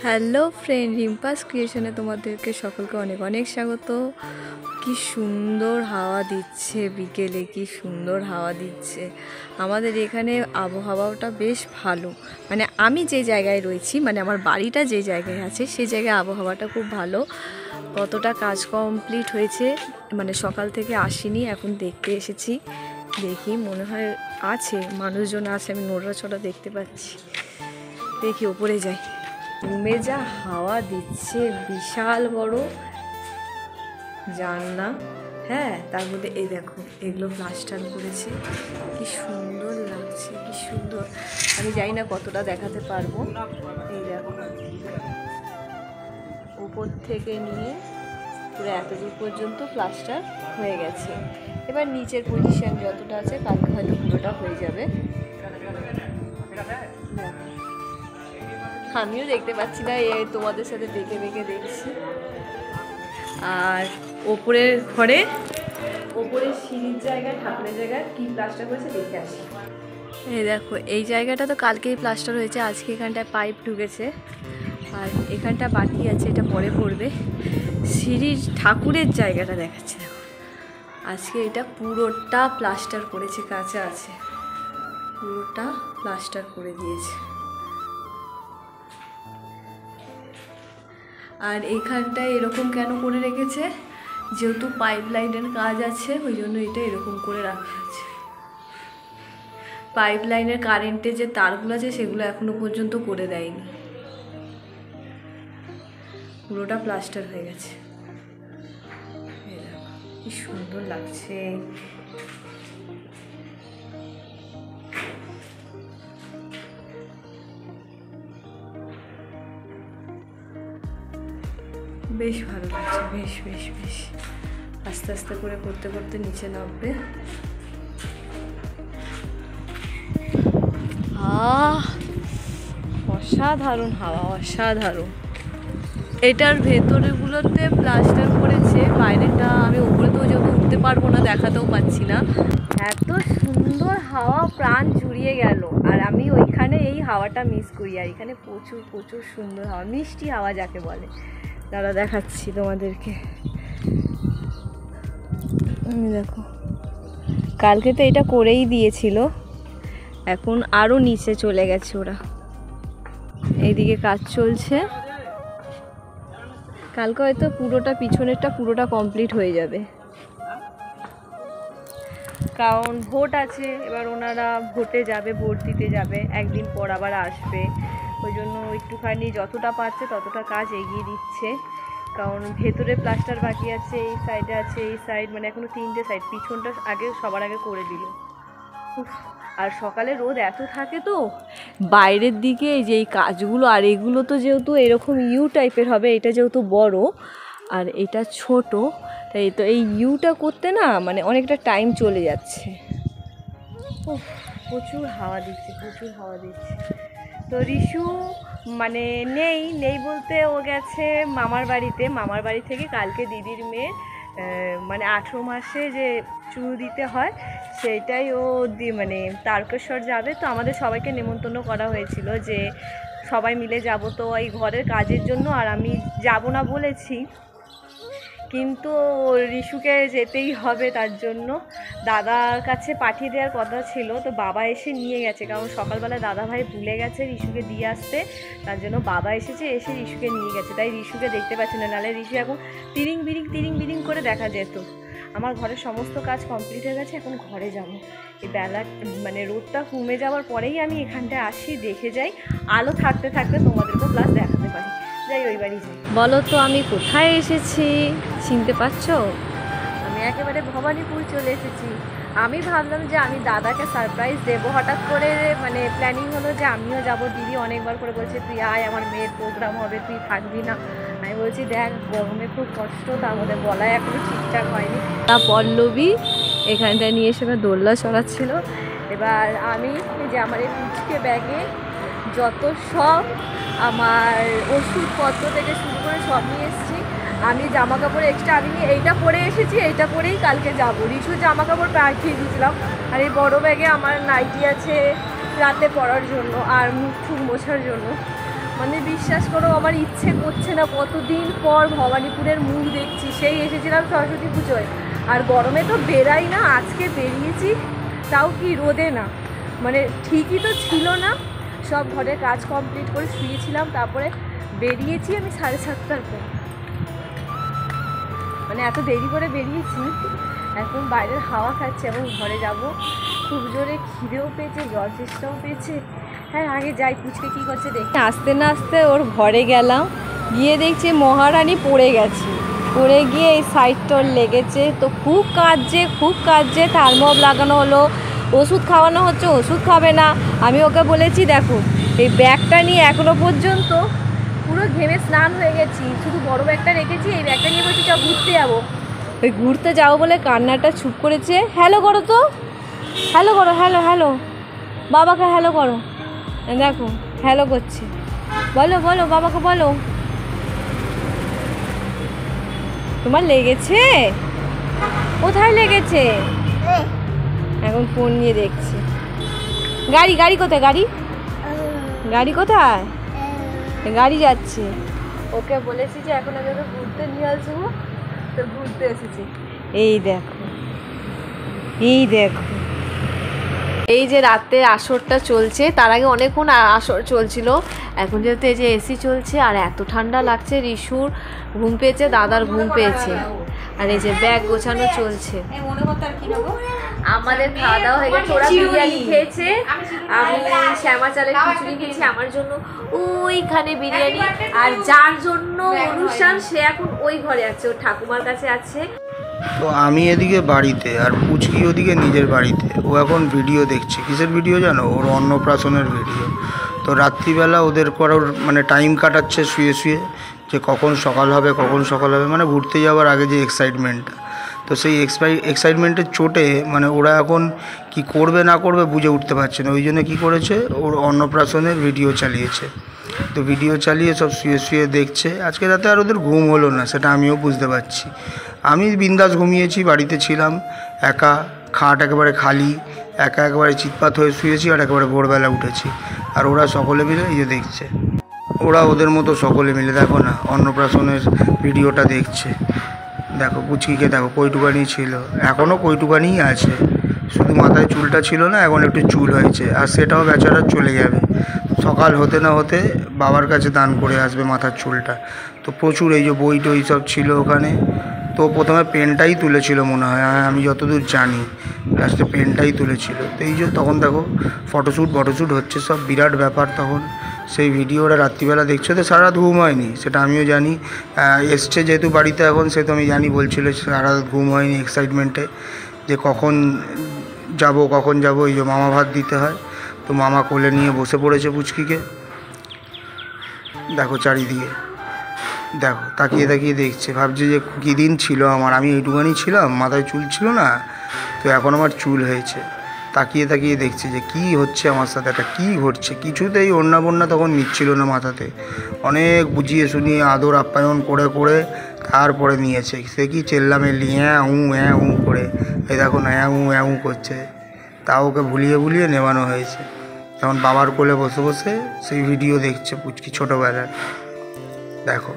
Hello friend, রিম্পাস ক্রিয়েশনে তোমাদেরকে সকলকে অনেক অনেক স্বাগত। কি সুন্দর হাওয়া দিচ্ছে বিকেলে, কি সুন্দর হাওয়া দিচ্ছে। আমাদের এখানে আবহাওয়াটা বেশ ভালো, মানে আমি যে জায়গায় রয়েছি, মানে আমার বাড়িটা যে জায়গায় আছে সেই জায়গায় আবহাওয়াটা খুব ভালো। কতটা কাজ কমপ্লিট হয়েছে, মানে সকাল থেকে আসিনি, এখন দেখতে এসেছি। দেখি মনে হয় আছে মানুষজন আছে, আমি নড়াচড়া দেখতে পাচ্ছি। দেখি ওপরে যাই। রুমে যা হাওয়া দিচ্ছে, বিশাল বড় জানলা, হ্যাঁ, তার মধ্যে এই দেখো এগুলো প্লাস্টার করেছে, কি সুন্দর লাগছে, কি সুন্দর। আমি জানি না কতটা দেখাতে পারবো। এই দেখো উপর থেকে নিয়ে পুরো এতদূর পর্যন্ত প্লাস্টার হয়ে গেছে। এবার নিচের পজিশন যতটা আছে কালকে হয়তো পুরোটা হয়ে যাবে। আমিও দেখতে পাচ্ছি না, তোমাদের সাথে দেখে দেখে দেখছি। আর ওপরের ঘরে, ওপরের সিঁড়ির জায়গায়, ঠাকুরের জায়গায় কি প্লাস্টার করেছে দেখে আসি। এই দেখো এই জায়গাটা তো কালকেই প্লাস্টার হয়েছে, আজকে এখানটায় পাইপ ঢুকেছে, আর এখানটা বাকি আছে, এটা পরে পড়বে। সিঁড়ির ঠাকুরের জায়গাটা দেখাচ্ছে দেখো, আজকে এটা পুরোটা প্লাস্টার করেছে, কাঁচা আছে, পুরোটা প্লাস্টার করে দিয়েছে। আর এইখানটায় এরকম কেন করে রেখেছে, যেহেতু পাইপ লাইনের কাজ আছে ওই জন্য এটা এরকম করে রাখা আছে। পাইপ লাইনের কারেন্টের যে তারগুলো আছে সেগুলো এখনো পর্যন্ত করে দেয়নি, পুরোটা প্লাস্টার হয়ে গেছে। কি সুন্দর লাগছে। বেশ ভালো লাগছে, বেশ বেশ বেশ। আস্তে আস্তে করে করতে করতে নিচে নামবে। অসাধারণ হাওয়া, অসাধারণ। এটার ভেতরেগুলোতে প্লাস্টার করেছে, বাইরেটা আমি উপরে তো যেহেতু উঠতে পারবো না, দেখাতেও পাচ্ছি না। এত সুন্দর হাওয়া, প্রাণ জুড়িয়ে গেল। আর আমি ওইখানে এই হাওয়াটা মিস করি, আর এখানে প্রচুর প্রচুর সুন্দর হাওয়া, মিষ্টি হাওয়া যাকে বলে। দাঁড়া দেখাচ্ছি তোমাদেরকে। দেখো কালকে তো এটা করেই দিয়েছিল, এখন আরও নিচে চলে গেছে ওরা। এইদিকে কাজ চলছে, কালকে হয়তো পুরোটা পিছনেরটা পুরোটা কমপ্লিট হয়ে যাবে, কারণ ভোট আছে। এবার ওনারা ভোটে যাবে, ভোট দিতে যাবে, একদিন পর আবার আসবে, ওই জন্য একটুখানি যতটা পারছে ততটা কাজ এগিয়ে দিচ্ছে। কারণ ভেতরে প্লাস্টার বাকি আছে, এই সাইডে আছে, এই সাইড, মানে এখনও 3টে সাইড, পিছনটা আগে সবার আগে করে দিল। আর সকালে রোদ এত থাকে তো বাইরের দিকে, এই যে এই কাজগুলো, আর এগুলো তো যেহেতু এরকম ইউ টাইপের হবে, এটা যেহেতু বড় আর এটা ছোট, তাই তো এই ইউটা করতে না মানে অনেকটা টাইম চলে যাচ্ছে। প্রচুর হাওয়া দিচ্ছে, প্রচুর হাওয়া দিচ্ছে। তো রিশু মানে নেই বলতে ও গেছে মামার বাড়িতে, মামার বাড়ি থেকে কালকে দিদির মেয়ে মানে 18 মাসে যে চুল দিতে হয় সেইটাই ও মানে তারকেশ্বর যাবে। তো আমাদের সবাইকে নেমন্তন্ন করা হয়েছিল যে সবাই মিলে যাব, তো এই ঘরের কাজের জন্য আর আমি যাব না বলেছি, কিন্তু রিশুকে যেতেই হবে, তার জন্য দাদার কাছে পাঠিয়ে দেওয়ার কথা ছিল। তো বাবা এসে নিয়ে গেছে, কারণ সকালবেলা দাদা ভাই ভুলে গেছে রিশুকে দিয়ে আসতে, তার জন্য বাবা এসেছে, এসে রিশুকে নিয়ে গেছে। তাই রিশুকে দেখতে পাচ্ছি না, নাহলে রিশু এখন তিরিং বিরিং করে দেখা যেত। আমার ঘরের সমস্ত কাজ কমপ্লিট হয়ে গেছে, এখন ঘরে যাব। এই বেলা মানে রোদটা কমে যাওয়ার পরেই আমি এখানটায় আসি, দেখে যাই, আলো থাকতে থাকতে তোমাদেরকেও প্লাস দেখাতে পারি। যাই ওই বাড়ি যাই। বলো তো আমি কোথায় এসেছি, চিনতে পারছো? আমি একেবারে ভবানীপুর চলে এসেছি। আমি ভাবলাম যে আমি দাদাকে সারপ্রাইজ দেবো, হঠাৎ করে মানে প্ল্যানিং হলো যে আমিও যাব। দিদি অনেকবার করে বলছে তুই আয়, আমার মেয়ের প্রোগ্রাম হবে, তুই থাকবি না। আমি বলছি দেখ গরমে খুব কষ্ট, তার মধ্যে গলায় এখনও ঠিকঠাক হয়নি। তা পল্লবী এখানটায় নিয়ে এসে দোলনা চড়াচ্ছিল। এবার আমি যে আমার এই পুচকে ব্যাগে যত সব আমার ওষুধপত্র থেকে শুরু করে সব নিয়ে এসেছি। আমি জামা কাপড় এক্সট্রা আমি এইটা পরে এসেছি, এইটা পরেই কালকে যাব। রিশু জামা কাপড় পাঠিয়ে দিয়েছিলাম, আর এই বড়ো ব্যাগে আমার নাইটি আছে রাতে পরার জন্য আর মুখ ঠুক মোছার জন্য। মানে বিশ্বাস করো আমার ইচ্ছে করছে না, কতদিন পর ভবানীপুরের মুখ দেখছি। সেই এসেছিলাম সরস্বতী পুজোয়, আর গরমে তো বেরাই না, আজকে বেরিয়েছি তাও কি রোদে না, মানে ঠিকই তো ছিল না। সব ঘরের কাজ কমপ্লিট করে শুয়েছিলাম, তারপরে বেরিয়েছি আমি 7:30টার পর, মানে এত দেরি করে বেরিয়েছি। এখন বাইরের হাওয়া খাচ্ছে এবং ঘরে যাব। খুব জোরে খিদেও পেয়েছে, জল চেষ্টাও পেয়েছে। হ্যাঁ আগে যাই, পুচকে কী করছে দেখি। আস্তে না আস্তে ওর ঘরে গেলাম, গিয়ে দেখছি মহারানী পড়ে গেছে। পড়ে গিয়ে এই সাইডটা ওর লেগেছে, তো খুব কাঁদছে। থার্মোপ লাগানো হলো, ওষুধ খাওয়ানো হচ্ছে, ওষুধ খাবে না। আমি ওকে বলেছি দেখো এই ব্যাগটা নিয়ে এখনো পর্যন্ত পুরো ঘেমে স্নান হয়ে গেছি, শুধু বড় ব্যাগটা রেখেছি, এই ব্যাগটা নিয়ে বলছি চল ঘুরতে যাবো। ওই ঘুরতে যাবো বলে কান্নাটা চুপ করেছে। হ্যালো করো তো, হ্যালো করো, হ্যালো বাবাকে হ্যালো করো। দেখো হ্যালো করছে, বলো বাবাকে বলো। তোমার লেগেছে? কোথায় লেগেছে? এখন ফোন নিয়ে দেখছি। গাড়ি কোথায়? গাড়ি কোথায়? গাড়ি যাচ্ছে। ওকে বলেছি যে এখন আমি ওকে ঘুরতে নিয়ে আসবো, তো ঘুরতে এসেছি। এই দেখো এই যে রাতে আসরটা চলছে, তার আগে অনেকক্ষণ আসর চলছিল। এখন যেহেতু এই যে এসি চলছে আর এত ঠান্ডা লাগছে, রিশুর ঘুম পেয়েছে, দাদার ঘুম পেয়েছে, আর এই যে ব্যাগ গোছানো চলছে। আমাদের খাওয়া দাওয়া হয়ে গেছে, ওরা বিরিয়ানি খেয়েছে, আমি শ্যামা চালের খিচুড়ি খেয়েছি, আমার জন্য ওইখানে বিরিয়ানি, আর যার জন্য অনুষ্ঠান সে এখন ওই ঘরে আছে, ওর ঠাকুমার কাছে আছে। তো আমি এদিকে বাড়িতে আর পুচকি ওদিকে নিজের বাড়িতে। ও এখন ভিডিও দেখছে। কিসের ভিডিও জানো? ওর অন্নপ্রাশনের ভিডিও। তো রাত্রিবেলা ওদের করার মানে টাইম কাটাচ্ছে শুয়ে যে কখন সকাল হবে মানে ঘুরতে যাওয়ার আগে যে এক্সাইটমেন্টটা, তো সেই এক্সাইটমেন্টের চোটে মানে ওরা এখন কি করবে না করবে বুঝে উঠতে পারছে না। ওই জন্য কী করেছে, ওর অন্নপ্রাশনের ভিডিও চালিয়েছে। তো ভিডিও চালিয়ে সব শুয়ে দেখছে। আজকে রাতে আর ওদের ঘুম হলো না, সেটা আমিও বুঝতে পারছি। আমি বিন্দাস ঘুমিয়েছি, বাড়িতে ছিলাম একা, খাট একেবারে খালি, একেবারে চিৎপাত হয়ে শুয়েছি, আর একেবারে ভোরবেলা উঠেছি। আর ওরা সকলে মিলে এই যে দেখছে, ওরা ওদের মতো সকলে মিলে দেখো না অন্নপ্রাশনের ভিডিওটা দেখছে। দেখো পুচকিকে দেখো, কইটুকানি ছিল, এখনও কইটুকানিই আছে, শুধু মাথায় চুলটা ছিল না, এখন একটু চুল হয়েছে, আর সেটাও বেচারা চলে যাবে। সকাল হতে না হতে বাবার কাছে দান করে আসবে মাথার চুলটা। তো প্রচুর এই যে বই টই সব ছিল ওখানে। তো প্রথমে পেনটাই তুলেছিল মনে হয়, আমি যতদূর জানি লাস্টে পেনটাই তুলেছিল। তো এই যে তখন দেখো ফটোশ্যুট হচ্ছে, সব বিরাট ব্যাপার। তখন সেই ভিডিওটা রাত্রিবেলা দেখছো, তো সারা রাত ঘুম হয়নি, সেটা আমিও জানি। এসছে যেহেতু বাড়িতে এখন, সে তো আমি জানি বলছিল সারা রাত ঘুম হয়নি এক্সাইটমেন্টে, যে কখন যাব। এই যে মামা ভাত দিতে হয়, তো মামা কোলে নিয়ে বসে পড়েছে পুচকিকে। দেখো চারিদিকে, দেখো তাকিয়ে দেখছে, ভাবছে যে কী দিন ছিল আমার, আমি এইটুখানি ছিলাম, মাথায় চুল ছিল না, তো এখন আমার চুল হয়েছে। তাকিয়ে দেখছে যে কি হচ্ছে আমার সাথে, একটা কী ঘটছে। কিছুতেই বন্যা তখন নিচ্ছিল না মাথাতে, অনেক বুঝিয়ে শুনিয়ে আদর আপ্যায়ন করে তারপরে নিয়েছে। সে কি চেল্লামেল্লি হ্যাঁ উ করে, এই দেখো না হ্যাঁ উ করছে, তাও ওকে ভুলিয়ে নেওয়ানো হয়েছে। তখন বাবার কোলে বসে সেই ভিডিও দেখছে পুচকি ছোটোবেলার। দেখো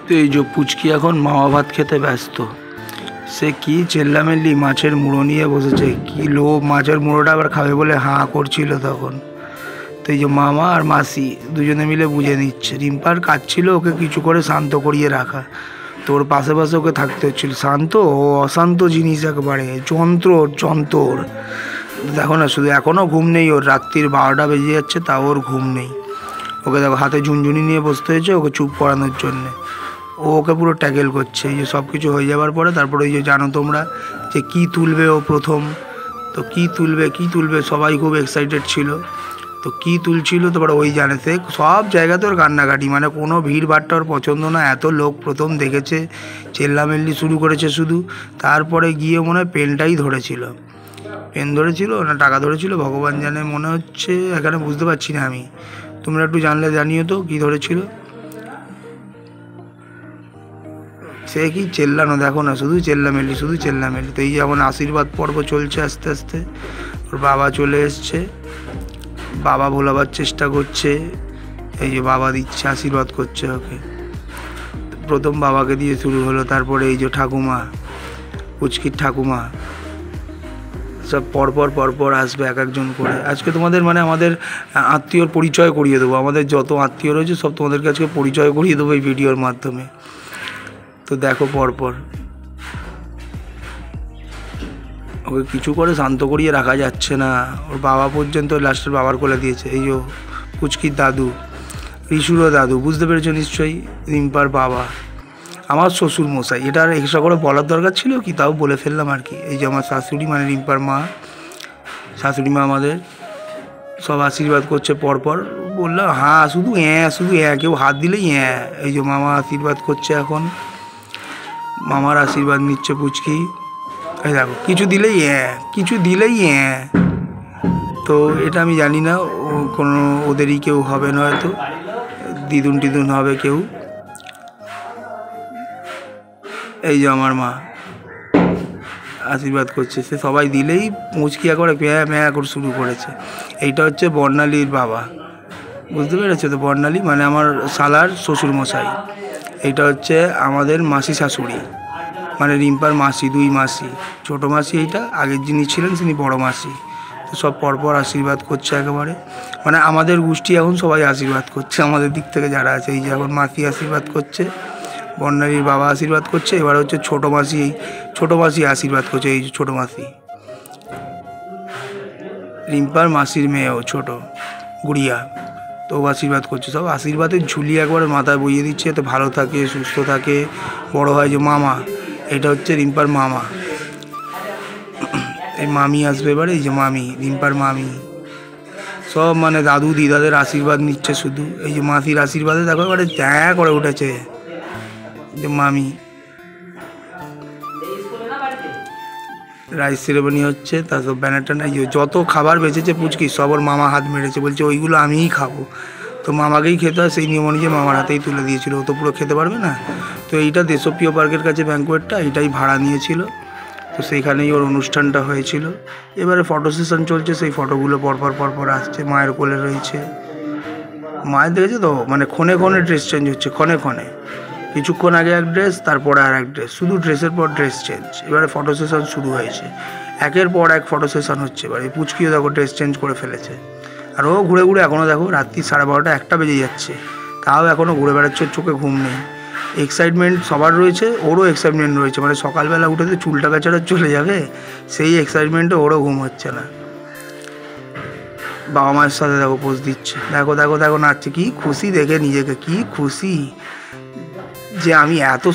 তো এই যে পুচকি এখন মামা ভাত খেতে ব্যস্ত। সে কি চেল্লামেল্লি মাছের মুড়ো নিয়ে বসেছে, কি লোভ, মাছের মুড়োটা আবার খাবে বলে হাঁ করছিল তখন। তো এই যে মামা আর মাসি দুজনে মিলে বুঝে নিচ্ছে। রিম্পার কাজ ছিল ওকে কিছু করে শান্ত করিয়ে রাখা, তোর পাশে ওকে থাকতে হচ্ছিল। শান্ত ও অশান্ত জিনিস একেবারে, যন্ত্র। দেখো না, শুধু এখনও ঘুম নেই ওর, রাত্রির 12টা বেজে যাচ্ছে তাও ওর ঘুম নেই। ওকে দেখো হাতে ঝুনঝুনি নিয়ে বসতে হয়েছে ওকে চুপ করানোর জন্যে। ও ওকে পুরো ট্যাকেল করছে। এই যে সব কিছু হয়ে যাওয়ার পরে তারপরে ওই যে জানো তোমরা যে কী তুলবে ও প্রথম, তো কী তুলবে সবাই খুব এক্সাইটেড ছিল। তো কী তুলছিল তারপরে ওই জানে, সে সব জায়গাতে ওর কান্নাকাটি, মানে কোনো ভিড় ভাড়টা ওর পছন্দ না। এত লোক প্রথম দেখেছে, চেল্লামেল্লি শুরু করেছে শুধু। তারপরে গিয়ে মনে হয় পেন ধরেছিল না টাকা ধরেছিল, ভগবান জানে, মনে হচ্ছে, এখানে বুঝতে পারছি না আমি। তোমরা একটু জানলে জানিও তো কী ধরেছিল। সে কি চেল্লানো, দেখো না, শুধু চেল্লামেল্লি। তো এই যে এখন আশীর্বাদ পর্ব চলছে আস্তে আস্তে। ওর বাবা চলে এসছে, বাবা ভোলাবার চেষ্টা করছে, এই যে বাবা দিচ্ছে, আশীর্বাদ করছে ওকে। প্রথম বাবাকে দিয়ে শুরু হলো, তারপরে এই যে ঠাকুমা, পুচকির ঠাকুমা, সব পরপর আসবে এক একজন করে। আজকে তোমাদের মানে আমাদের আত্মীয়র পরিচয় করিয়ে দেবো, আমাদের যত আত্মীয় রয়েছে সব তোমাদেরকে আজকে পরিচয় করিয়ে দেবো এই ভিডিওর মাধ্যমে। তো দেখো পরপর ওকে কিছু করে শান্ত করিয়ে রাখা যাচ্ছে না, ওর বাবা পর্যন্ত লাস্টের বাবার কোলে দিয়েছে। এই যে পুচকির দাদু, রিশুরও দাদু, বুঝতে পেরেছো নিশ্চয়ই, রিম্পার বাবা, আমার শ্বশুর মশাই। এটা আর এক্সট্রা করে বলার দরকার ছিল কি, তাও বলে ফেললাম আর কি। এই যে আমার শাশুড়ি মানে রিম্পার মা, শাশুড়ি মা আমাদের সব আশীর্বাদ করছে পরপর। বললাম হ্যাঁ, শুধু কেউ হাত দিলেই এই যে মামা আশীর্বাদ করছে এখন, মামার আশীর্বাদ নিচ্ছে পুচকি। এই দেখো কিছু দিলেই তো এটা আমি জানি না, কোনো ওদেরই কেউ হবে না, হয়তো দিদুন টিদুন হবে কেউ। এই যে আমার মা আশীর্বাদ করছে, সে সবাই দিলেই মুচকি করে ম্যা করে শুরু করেছে। এইটা হচ্ছে বর্ণালীর বাবা, বুঝতে পেরেছো তো, বর্ণালী মানে আমার শালার শ্বশুর মশাই। এইটা হচ্ছে আমাদের মাসি শাশুড়ি, মানে রিম্পার মাসি, দুই মাসি, ছোটো মাসি এইটা, আগের যিনি ছিলেন তিনি বড় মাসি। তো সব পরপর আশীর্বাদ করছে একেবারে, মানে আমাদের গোষ্ঠী এখন সবাই আশীর্বাদ করছে আমাদের দিক থেকে যারা আছে। এই যে এখন মাসি আশীর্বাদ করছে, বর্ণালীর বাবা আশীর্বাদ করছে, এবার হচ্ছে ছোটো মাসি আশীর্বাদ করছে। এই যে ছোটো মাসি, রিম্পার মাসির মেয়েও ছোট গুড়িয়া, তো আশীর্বাদ করছে। সব আশীর্বাদের ঝুলি একবারে মাথায় বইয়ে দিচ্ছে, যাতে ভালো থাকে, সুস্থ থাকে, বড় হয়। যে মামা, এটা হচ্ছে রিম্পার মামা, এই মামি আসবে এবারে, এই যে মামি, রিম্পার মামি, সব মানে দাদু দিদাদের আশীর্বাদ নিচ্ছে শুধু। এই যে মাসির আশীর্বাদে দেখো এবারে করে উঠেছে যে মামি। রাইস সেরেমনি হচ্ছে, তারপর ব্যানারটা না, যত খাবার বেঁচেছে পুচকি সব ওর মামা হাত মেরেছে, বলছে ওইগুলো আমিই খাবো। তো মামাকেই খেতে হয়, সেই নিয়ম অনুযায়ী মামার হাতেই তুলে দিয়েছিল, ও তো পুরো খেতে পারবে না। তো এইটা দেশপ্রিয় পার্কের কাছে ব্যাঙ্কোয়েটটা, এইটাই ভাড়া নিয়েছিল, তো সেইখানেই ওর অনুষ্ঠানটা হয়েছিল। এবারে ফটো সেশন চলছে, সেই ফটোগুলো পরপর আসছে। মায়ের কোলে রয়েছে, মায়ের দেখেছে তো, মানে ক্ষণে ড্রেস চেঞ্জ হচ্ছে, ক্ষণে কিছুক্ষণ আগে এক ড্রেস, তারপরে আর এক ড্রেস, শুধু ড্রেসের পর ড্রেস চেঞ্জ। এবারে ফটো সেশন শুরু হয়েছে, একের পর এক ফটো সেশন হচ্ছে। এবারে পুচকিও দেখো ড্রেস চেঞ্জ করে ফেলেছে, আর ও ঘুরে এখনও দেখো রাত্রি 12:30 1টা বেজে যাচ্ছে, তাও এখনও ঘুরে বেড়াচ্ছে, চোখে ঘুম নেই। এক্সাইটমেন্ট সবার রয়েছে, ওরও এক্সাইটমেন্ট রয়েছে, মানে সকালবেলা উঠে তো চুলটা কাচারা চলে যাবে, সেই এক্সাইটমেন্টে ওরও ঘুম হচ্ছে না। বাবা মায়ের সাথে দেখো পোজ দিচ্ছে, দেখো নাচছে, কি খুশি দেখে নিজেকে, কি খুশি যে আমি এত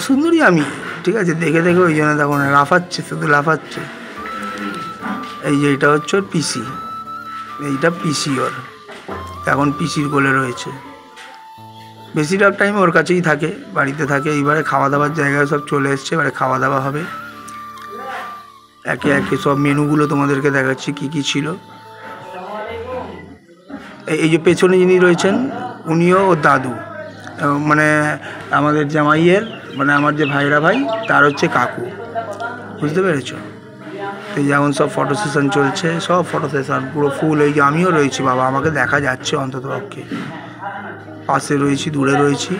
সুন্দরী আমি, ঠিক আছে, দেখে ওই জন্য দেখো না লাফাচ্ছে, শুধু লাফাচ্ছে। এই যে এটা হচ্ছে ওর পিসি, এইটা পিসি ওর, এখন পিসির কোলে রয়েছে, বেশিরভাগ টাইম ওর কাছেই থাকে, বাড়িতে থাকে। এইবারে খাওয়া দাওয়ার জায়গায় সব চলে এসছে, এবারে খাওয়া দাওয়া হবে। একে সব মেনুগুলো তোমাদেরকে দেখাচ্ছি কী কী ছিল। এই যে পেছনে যিনি রয়েছেন উনিও ওর দাদু, মানে আমাদের জামাইয়ের, মানে আমার যে ভাই তার হচ্ছে কাকু, বুঝতে পেরেছো। তো যেমন সব ফটো সেশন চলছে, সব ফটো সেশন পুরো ফুল। এই যে আমিও রয়েছি, বাবা আমাকে দেখা যাচ্ছে অন্তত পক্ষে, পাশে রয়েছি, দূরে রয়েছি,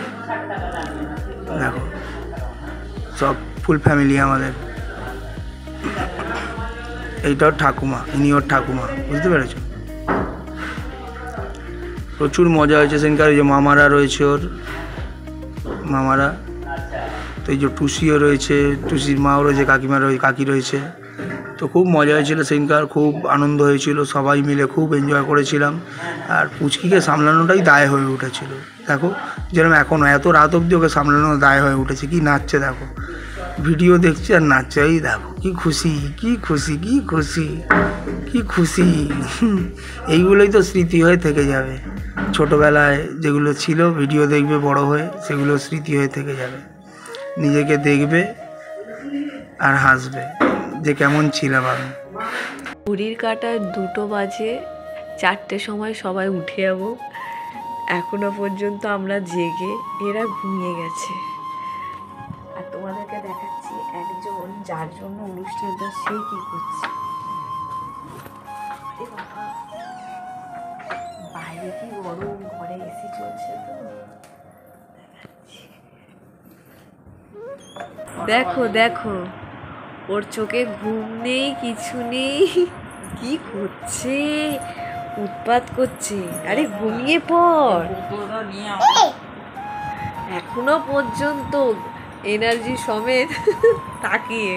দেখো সব ফুল ফ্যামিলি আমাদের। এইটাও ঠাকুমা, ইনি ওর ঠাকুমা, বুঝতে পেরেছো। প্রচুর মজা হয়েছে সেদিনকার। এই যে মামারা রয়েছে, ওর মামারা, তো এই যে টুসিও রয়েছে, টুসির মাও রয়েছে, কাকি রয়েছে। তো খুব মজা হয়েছিল সেদিনকার, খুব আনন্দ হয়েছিল, সবাই মিলে খুব এনজয় করেছিলাম। আর পুচকিকে সামলানোটাই দায় হয়ে উঠেছিল, দেখো যেরকম এখনও এত রাত অবধি ওকে সামলানো দায় হয়ে উঠেছে। কি নাচছে দেখো, ভিডিও দেখছি আর নাচছে, এই দেখো কি খুশি। এইগুলোই তো স্মৃতি হয়ে থেকে যাবে, ছোটোবেলায় যেগুলো ছিল ভিডিও দেখবে বড় হয়ে, সেগুলো স্মৃতি হয়ে থেকে যাবে। নিজেকে দেখবে আর হাসবে যে কেমন ছিলাম আমি। ঘড়ির কাঁটায় 2টো বাজে, 4টের সময় সবাই উঠে যাবো। এখনো পর্যন্ত আমরা জেগে, এরা ঘুমিয়ে গেছে। আর তোমাদেরকে দেখাচ্ছি একজন যার জন্য অনুষ্ঠানটা, সে কি করছে। বাইরে কি গরম, ঘরে এসি চলছে তো। দেখো দেখো, ওর চোখে ঘুম নেই, কিছু নেই, কি করছে, উৎপাত করছে। আরে ঘুমিয়ে পড়, এখনো পর্যন্ত এনার্জি সমেত তাকিয়ে।